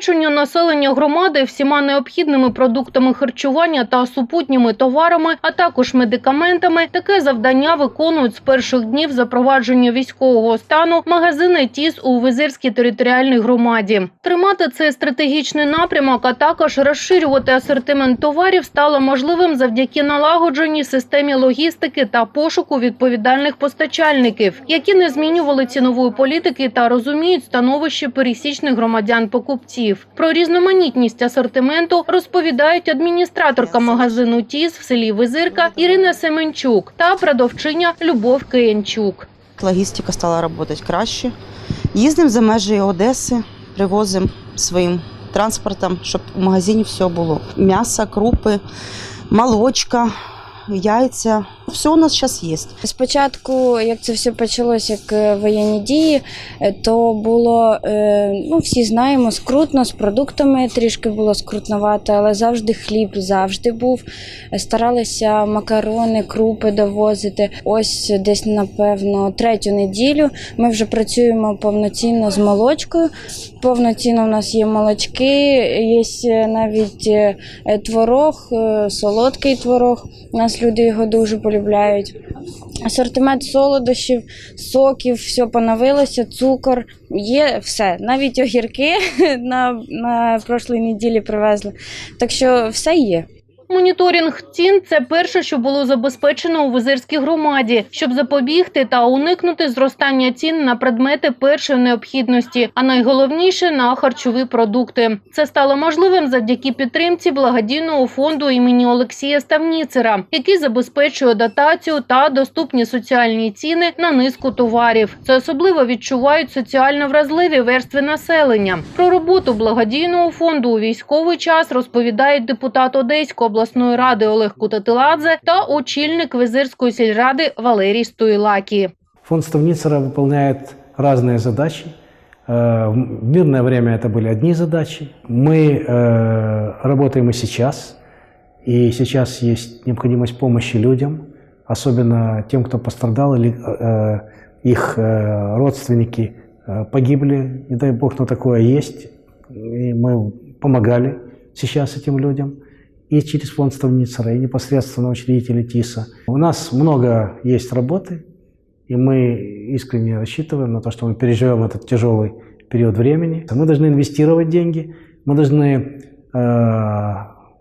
Забезпечення населення громади всіма необхідними продуктами харчування та супутніми товарами, а також медикаментами – таке завдання виконують з перших днів запровадження військового стану магазини ТІС у Визирській територіальній громаді. Тримати цей стратегічний напрямок, а також розширювати асортимент товарів стало можливим завдяки налагодженій системі логістики та пошуку відповідальних постачальників, які не змінювали цінової політики та розуміють становище пересічних громадян-покупців. Про різноманітність асортименту розповідають адміністраторка магазину ТІС в селі Визирка Ірина Семенчук та продавчиня Любов Киянчук. Логістика стала працювати краще. Їздимо за межі Одеси, привозимо своїм транспортом, щоб у магазині все було. М'ясо, крупи, молочка, яйця. Все у нас зараз є. Спочатку, як це все почалося, як воєнні дії, то було, всі знаємо, скрутно, з продуктами трішки було скрутновато, але завжди хліб завжди був. Старалися макарони, крупи довозити. Ось десь, напевно, третю неділю ми вже працюємо повноцінно з молочкою. Повноцінно у нас є молочки, є навіть творог, солодкий творог. У нас люди його дуже полюбляють. Асортимент солодощів, соків, все поновилося, цукор, є все. Навіть огірки на прошлій неділі привезли. Так що все є. Моніторинг цін – це перше, що було забезпечено у Визирській громаді, щоб запобігти та уникнути зростання цін на предмети першої необхідності, а найголовніше – на харчові продукти. Це стало можливим завдяки підтримці благодійного фонду імені Олексія Ставніцера, який забезпечує дотацію та доступні соціальні ціни на низку товарів. Це особливо відчувають соціально вразливі верстви населення. Про роботу благодійного фонду у військовий час розповідають депутат Одеської обласної ради Олег Кутатиладзе та очільник Визирської сільради Валерій Стоїлакі. Фонд Ставницера выполняет разные задачи. В мирное время это были одни задачи. Мы работаем и сейчас есть необходимость помощи людям, особенно тем, кто пострадал или их родственники погибли. Не дай бог, но такое есть. И мы помогали сейчас этим людям. И через фонд Ставницера, и непосредственно учредители ТИСа. У нас много есть работы, и мы искренне рассчитываем на то, что мы переживем этот тяжелый период времени. Мы должны инвестировать деньги, мы должны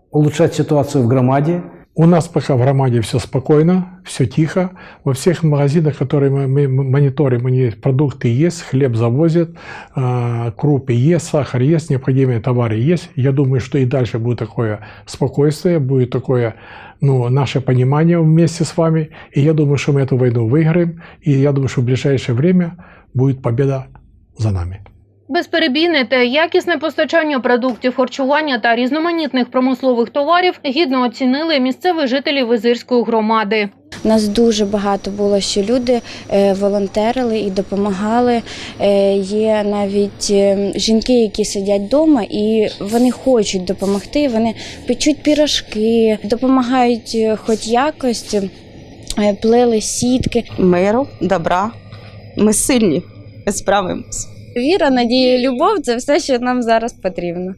улучшать ситуацию в громаде. У нас пока в громаде все спокойно, все тихо. Во всех магазинах, которые мы мониторим, продукты есть, хлеб завозят, крупы есть, сахар есть, необходимые товары есть. Я думаю, что и дальше будет такое спокойствие, будет такое наше понимание вместе с вами. И я думаю, что мы эту войну выиграем. И я думаю, что в ближайшее время будет победа за нами. Безперебійне та якісне постачання продуктів харчування та різноманітних промислових товарів гідно оцінили місцеві жителі Визирської громади. Нас дуже багато було, що люди волонтерили і допомагали. Є навіть жінки, які сидять вдома і вони хочуть допомогти, вони печуть пірожки, допомагають хоч якось, плели сітки. Миру, добра. Ми сильні, справимось. Віра, надія, любов – це все, що нам зараз потрібно.